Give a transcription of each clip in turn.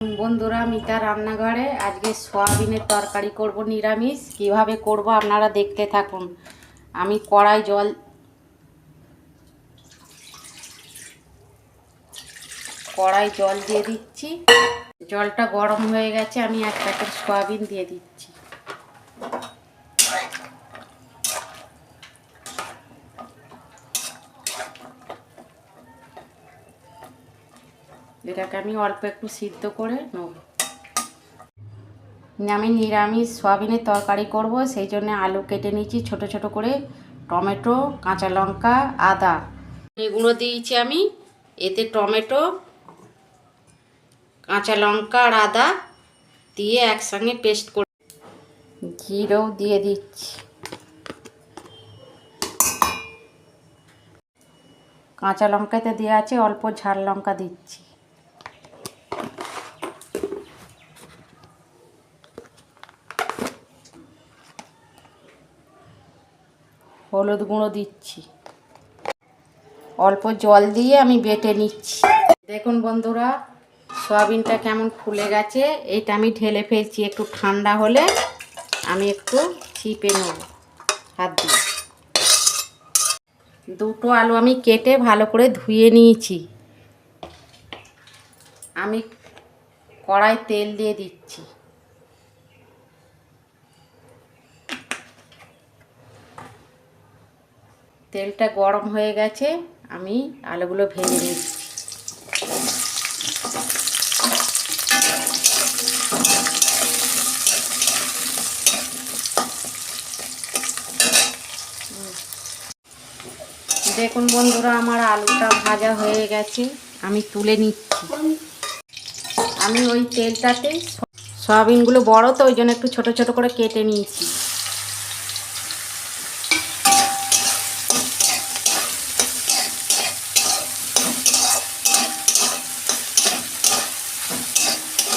বন্ধুরা, মিতা রান্নাঘরে আজকে সয়াবিনের তরকারি করব নিরামিষ। কিভাবে করব আপনারা দেখতে থাকুন। আমি কড়াই জল দিয়ে দিচ্ছি। জলটা গরম হয়ে গেছে, আমি এক প্যাকেট সয়াবিন দিয়ে দিচ্ছি। এটাকে আমি অল্প একটু সিদ্ধ করে নেব। আমি নিরামিষ সয়াবিনের তরকারি করব, সেই জন্য আলু কেটে নিয়েছি ছোট ছোট করে, টমেটো, কাঁচা লঙ্কা, আদা এগুলো দিয়েছি আমি। এতে টমেটো, কাঁচা লঙ্কা আর আদা দিয়ে একসঙ্গে পেস্ট করে জিরেও দিয়ে দিচ্ছি। কাঁচা লঙ্কাতে দেওয়া আছে, অল্প ঝাল লঙ্কা দিচ্ছি। হলুদ গুঁড়ো দিচ্ছি। অল্প জল দিয়ে আমি বেটে নিচ্ছি। দেখুন বন্ধুরা, সয়াবিনটা কেমন ফুলে গেছে। এটা আমি ঢেলে ফেলছি। একটু ঠান্ডা হলে আমি একটু চিপে নেব হাত দিয়ে। দুটো আলু আমি কেটে ভালো করে ধুয়ে নিয়েছি। আমি কড়াই তেল দিয়ে দিচ্ছি। তেলটা গরম হয়ে গেছে, আমি আলুগুলো ভেজে নিচ্ছি। দেখুন বন্ধুরা, আমার আলুটা ভাজা হয়ে গেছে, আমি তুলে নিচ্ছি। আমি ওই তেলটাতেই সয়াবিনগুলো বড় তো, ওই জন্য একটু ছোট ছোট করে কেটে নিয়েছি।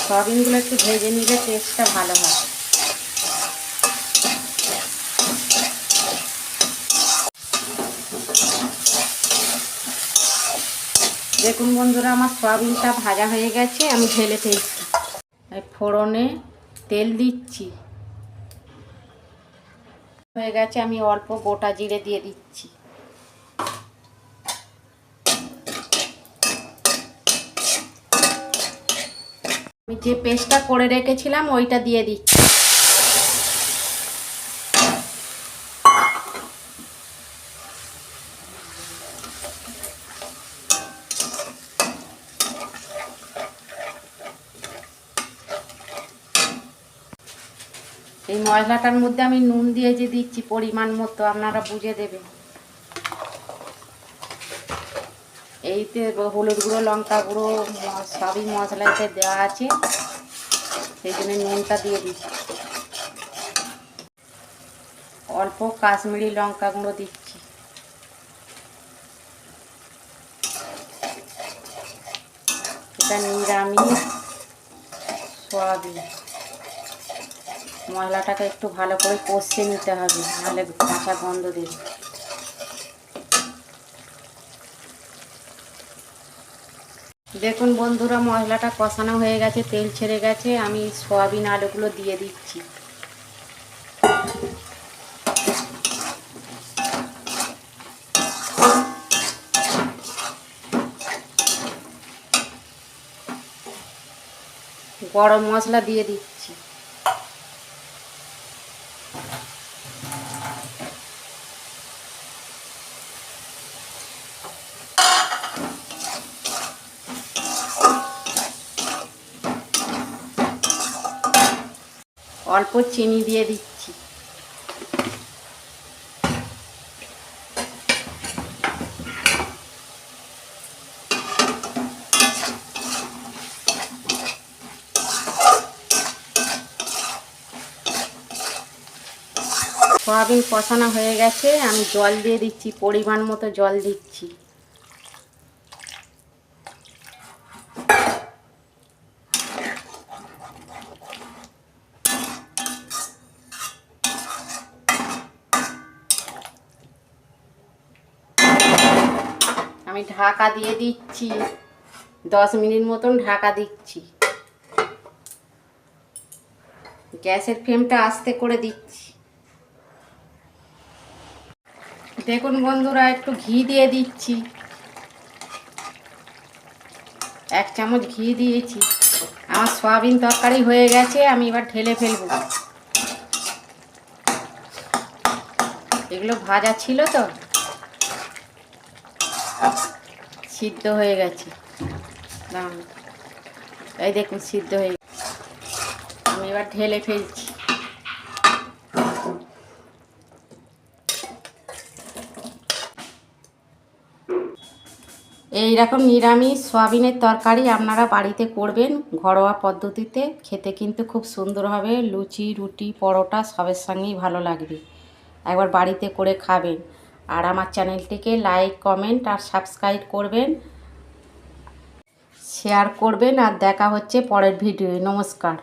সয়াবিনগুলো একটু ভেজে নিলে টেস্টটা ভালো হয়। দেখুন বন্ধুরা, আমার সয়াবিনটা ভাজা হয়ে গেছে, আমি ঢেলে ফেলছি। ফোড়নে তেল দিচ্ছি। হয়ে গেছে, আমি অল্প গোটা জিরে দিয়ে দিচ্ছি। আমি যে পেস্টটা করে রেখেছিলাম ওইটা দিয়ে দিচ্ছি। এই মশলাটার মধ্যে আমি নুন দিয়ে যে দিচ্ছি পরিমাণ মতো, আপনারা বুঝে দেবেন। এইতে হলুদ গুঁড়ো, লঙ্কা গুঁড়ো সবই মশলাতে দেওয়া আছে, সেই জন্য নুনটা দিয়ে দিচ্ছি। অল্প কাশ্মীরি লঙ্কা গুঁড়ো দিচ্ছি। এটা নিরামিষ সয়াবিন। মশলাটাকে একটু ভালো করে কষে নিতে হবে, নাহলে কাঁচা গন্ধ দেবে। দেখুন বন্ধুরা, মশলাটা কষানো হয়ে গেছে, তেল ছেড়ে গেছে, আমি সয়াবিন আলুগুলো দিয়ে দিচ্ছি। গরম মশলা দিয়ে দিচ্ছি। অল্প চিনি দিয়ে দিচ্ছি। সয়াবিন কষানো হয়ে গেছে, আমি জল দিয়ে দিচ্ছি, পরিমাণ মতো জল দিচ্ছি। আমি ঢাকা দিয়ে দিচ্ছি, 10 মিনিট মতন ঢাকা দিচ্ছি। গ্যাসের ফ্লেমটা আস্তে করে দিচ্ছি। দেখুন বন্ধুরা, একটু ঘি দিয়ে দিচ্ছি, 1 চামচ ঘি দিয়েছি। আমার সয়াবিন তরকারি হয়ে গেছে, আমি এবার ঢেলে ফেলবো। এগুলো ভাজা ছিল তো, সিদ্ধ হয়ে গেছে। দাঁড়ান, এই দেখুন সিদ্ধ হয়ে গেছে। আমি এবার ঢেলে ফেলছি। এইরকম নিরামিষ সয়াবিনের তরকারি আপনারা বাড়িতে করবেন ঘরোয়া পদ্ধতিতে, খেতে কিন্তু খুব সুন্দর হবে। লুচি, রুটি, পরোটা সবের সঙ্গেই ভালো লাগবে। একবার বাড়িতে করে খাবেন। আর আমার চ্যানেলটিকে লাইক, কমেন্ট আর সাবস্ক্রাইব করবেন, শেয়ার করবেন। আর দেখা হচ্ছে পরের ভিডিওয়ে। নমস্কার।